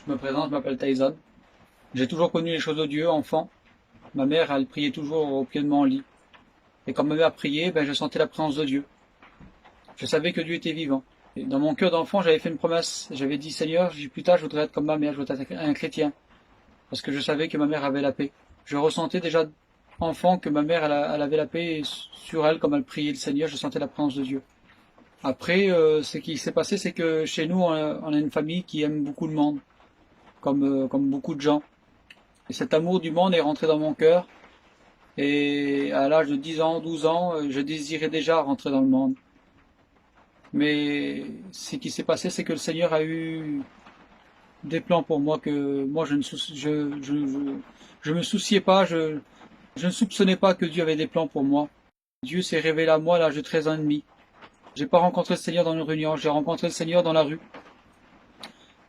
Je me présente, je m'appelle Tyson. J'ai toujours connu les choses de Dieu, enfant. Ma mère, elle priait toujours au pied de mon lit. Et quand ma mère priait, je sentais la présence de Dieu. Je savais que Dieu était vivant. Et dans mon cœur d'enfant, j'avais fait une promesse. J'avais dit, Seigneur, plus tard, je voudrais être comme ma mère, je voudrais être un chrétien. Parce que je savais que ma mère avait la paix. Je ressentais déjà, enfant, que ma mère, elle avait la paix, et sur elle, comme elle priait le Seigneur, je sentais la présence de Dieu. Après, ce qui s'est passé, c'est que chez nous, on a une famille qui aime beaucoup le monde, comme beaucoup de gens. Et cet amour du monde est rentré dans mon cœur. Et à l'âge de 10 ans, 12 ans, je désirais déjà rentrer dans le monde. Mais ce qui s'est passé, c'est que le Seigneur a eu des plans pour moi que moi je me souciais pas, je ne soupçonnais pas que Dieu avait des plans pour moi. Dieu s'est révélé à moi à l'âge de 13 ans et demi. J'ai pas rencontré le Seigneur dans une réunion, j'ai rencontré le Seigneur dans la rue,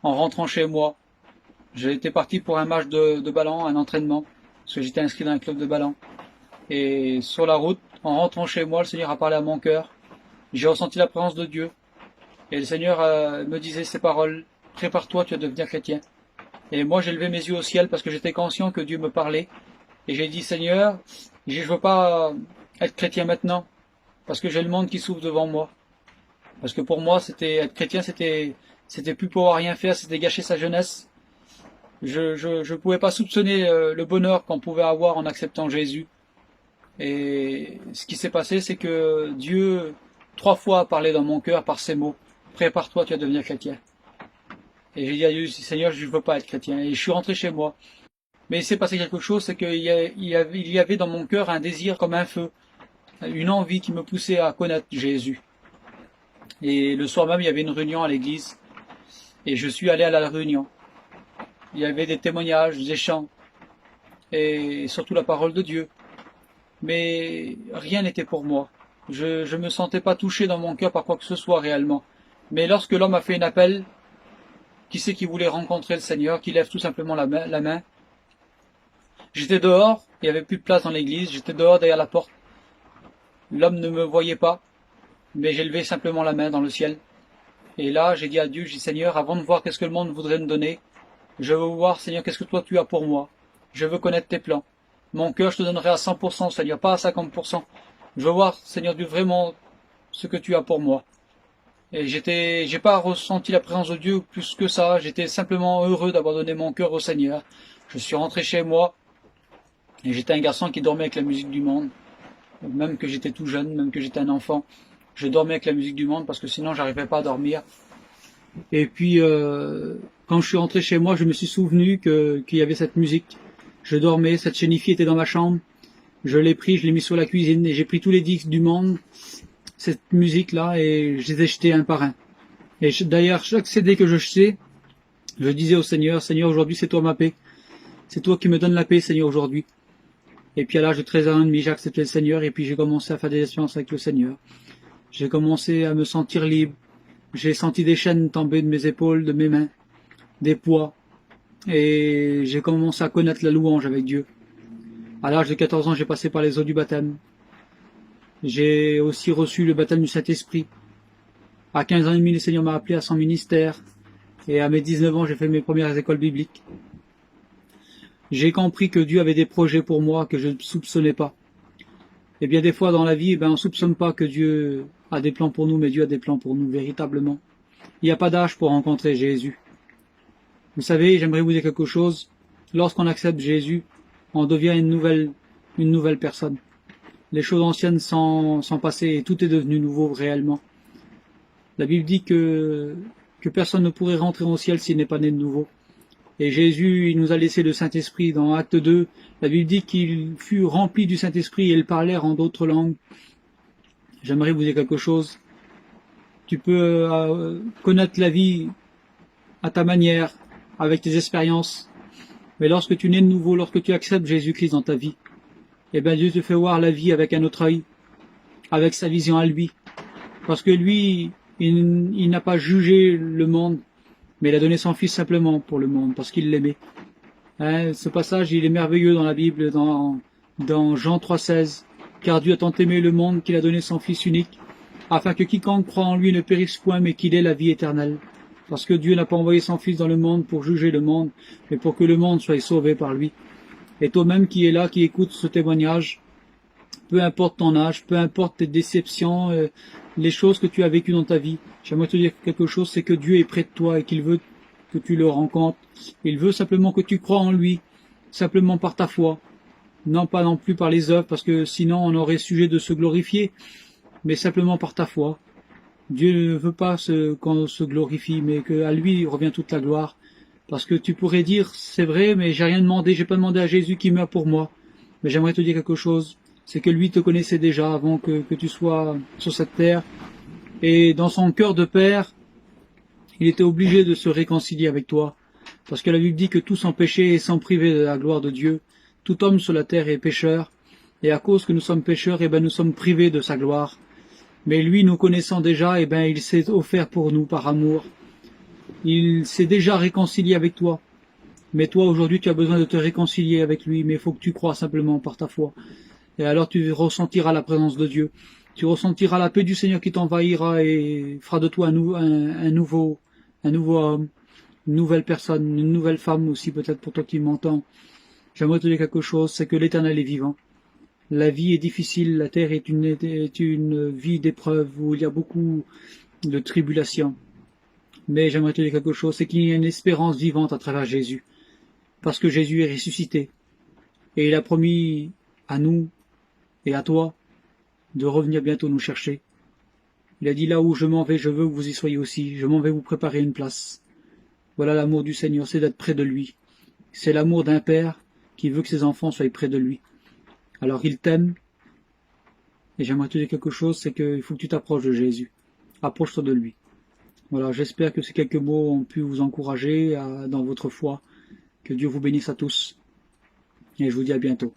en rentrant chez moi. J'étais parti pour un match de ballon, un entraînement, parce que j'étais inscrit dans un club de ballon. Et sur la route, en rentrant chez moi, le Seigneur a parlé à mon cœur. J'ai ressenti la présence de Dieu. Et le Seigneur me disait ces paroles, prépare-toi, tu vas devenir chrétien. Et moi, j'ai levé mes yeux au ciel parce que j'étais conscient que Dieu me parlait. Et j'ai dit, Seigneur, je veux pas être chrétien maintenant, parce que j'ai le monde qui s'ouvre devant moi. Parce que pour moi, être chrétien, c'était plus pouvoir rien faire, c'était gâcher sa jeunesse. Je pouvais pas soupçonner le bonheur qu'on pouvait avoir en acceptant Jésus. Et ce qui s'est passé, c'est que Dieu, 3 fois, a parlé dans mon cœur par ces mots. Prépare-toi, tu vas devenir chrétien. Et j'ai dit à Dieu, Seigneur, je ne veux pas être chrétien. Et je suis rentré chez moi. Mais il s'est passé quelque chose, c'est qu'il y avait dans mon cœur un désir comme un feu, une envie qui me poussait à connaître Jésus. Et le soir même, il y avait une réunion à l'église. Et je suis allé à la réunion. Il y avait des témoignages, des chants. Et surtout la parole de Dieu. Mais rien n'était pour moi. Je me sentais pas touché dans mon cœur par quoi que ce soit réellement. Mais lorsque l'homme a fait un appel, qui c'est qui voulait rencontrer le Seigneur, qui lève tout simplement la main. J'étais dehors, il n'y avait plus de place dans l'église, j'étais dehors derrière la porte. L'homme ne me voyait pas, mais j'ai levé simplement la main dans le ciel. Et là, j'ai dit à Dieu, j'ai dit, Seigneur, avant de voir qu'est-ce que le monde voudrait me donner, je veux voir, Seigneur, qu'est-ce que toi tu as pour moi. Je veux connaître tes plans. Mon cœur, je te donnerai à 100%, Seigneur, pas à 50%. Je veux voir, Seigneur Dieu, vraiment ce que tu as pour moi. Et j'ai pas ressenti la présence de Dieu plus que ça. J'étais simplement heureux d'avoir donné mon cœur au Seigneur. Je suis rentré chez moi et j'étais un garçon qui dormait avec la musique du monde. Même que j'étais tout jeune, même que j'étais un enfant, je dormais avec la musique du monde parce que sinon j'arrivais pas à dormir. Et puis quand je suis rentré chez moi, je me suis souvenu qu'il y avait cette musique. Je dormais, cette chénifie était dans ma chambre. Je l'ai pris, je l'ai mis sur la cuisine et j'ai pris tous les disques du monde, cette musique-là, et je les ai jetés un par un. Et d'ailleurs, chaque CD que je jetais, je disais au Seigneur, Seigneur, aujourd'hui c'est toi ma paix. C'est toi qui me donnes la paix, Seigneur, aujourd'hui. Et puis à l'âge de 13 ans et demi, j'ai accepté le Seigneur et puis j'ai commencé à faire des expériences avec le Seigneur. J'ai commencé à me sentir libre. J'ai senti des chaînes tomber de mes épaules, de mes mains, des poids. Et j'ai commencé à connaître la louange avec Dieu. À l'âge de 14 ans, j'ai passé par les eaux du baptême. J'ai aussi reçu le baptême du Saint-Esprit. À 15 ans et demi, le Seigneur m'a appelé à son ministère. Et à mes 19 ans, j'ai fait mes premières écoles bibliques. J'ai compris que Dieu avait des projets pour moi que je ne soupçonnais pas. Et bien des fois dans la vie, on ne soupçonne pas que Dieu a des plans pour nous, mais Dieu a des plans pour nous, véritablement. Il n'y a pas d'âge pour rencontrer Jésus. Vous savez, j'aimerais vous dire quelque chose. Lorsqu'on accepte Jésus, on devient une nouvelle personne. Les choses anciennes sont passées et tout est devenu nouveau réellement. La Bible dit que personne ne pourrait rentrer au ciel s'il n'est pas né de nouveau. Et Jésus, il nous a laissé le Saint-Esprit. Dans Acte 2, la Bible dit qu'il fut rempli du Saint-Esprit et il parlait en d'autres langues. J'aimerais vous dire quelque chose. Tu peux connaître la vie à ta manière, avec tes expériences. Mais lorsque tu nais de nouveau, lorsque tu acceptes Jésus-Christ dans ta vie, Dieu te fait voir la vie avec un autre œil, avec sa vision à lui. Parce que lui, il n'a pas jugé le monde, mais il a donné son Fils simplement pour le monde, parce qu'il l'aimait. Ce passage, il est merveilleux dans la Bible, dans Jean 3,16. Car Dieu a tant aimé le monde qu'il a donné son Fils unique, afin que quiconque croit en lui ne périsse point, mais qu'il ait la vie éternelle. Parce que Dieu n'a pas envoyé son Fils dans le monde pour juger le monde, mais pour que le monde soit sauvé par lui. Et toi-même qui es là, qui écoutes ce témoignage, peu importe ton âge, peu importe tes déceptions, les choses que tu as vécues dans ta vie, j'aimerais te dire quelque chose, c'est que Dieu est près de toi et qu'il veut que tu le rencontres. Il veut simplement que tu crois en lui, simplement par ta foi. Non pas non plus par les œuvres, parce que sinon on aurait sujet de se glorifier, mais simplement par ta foi. Dieu ne veut pas qu'on se glorifie, mais qu'à lui revient toute la gloire. Parce que tu pourrais dire, c'est vrai, mais j'ai rien demandé, j'ai pas demandé à Jésus qui meurt pour moi. Mais j'aimerais te dire quelque chose, c'est que lui te connaissait déjà avant que tu sois sur cette terre. Et dans son cœur de père, il était obligé de se réconcilier avec toi. Parce que la Bible dit que tous ont péché et sont privés de la gloire de Dieu. Tout homme sur la terre est pécheur. Et à cause que nous sommes pécheurs, nous sommes privés de sa gloire. Mais lui, nous connaissant déjà, il s'est offert pour nous par amour. Il s'est déjà réconcilié avec toi. Mais toi, aujourd'hui, tu as besoin de te réconcilier avec lui, mais il faut que tu crois simplement par ta foi. Et alors tu ressentiras la présence de Dieu. Tu ressentiras la paix du Seigneur qui t'envahira et fera de toi un nouveau homme, une nouvelle personne, une nouvelle femme aussi, peut-être pour toi qui m'entends. J'aimerais te dire quelque chose, c'est que l'Éternel est vivant. La vie est difficile, la terre est une vie d'épreuves où il y a beaucoup de tribulations. Mais j'aimerais te dire quelque chose, c'est qu'il y a une espérance vivante à travers Jésus. Parce que Jésus est ressuscité. Et il a promis à nous et à toi de revenir bientôt nous chercher. Il a dit, là où je m'en vais, je veux que vous y soyez aussi. Je m'en vais vous préparer une place. Voilà l'amour du Seigneur, c'est d'être près de lui. C'est l'amour d'un père qui veut que ses enfants soient près de lui. Alors il t'aime, et j'aimerais te dire quelque chose, c'est qu'il faut que tu t'approches de Jésus. Approche-toi de lui. Voilà, j'espère que ces quelques mots ont pu vous encourager dans votre foi. Que Dieu vous bénisse à tous, et je vous dis à bientôt.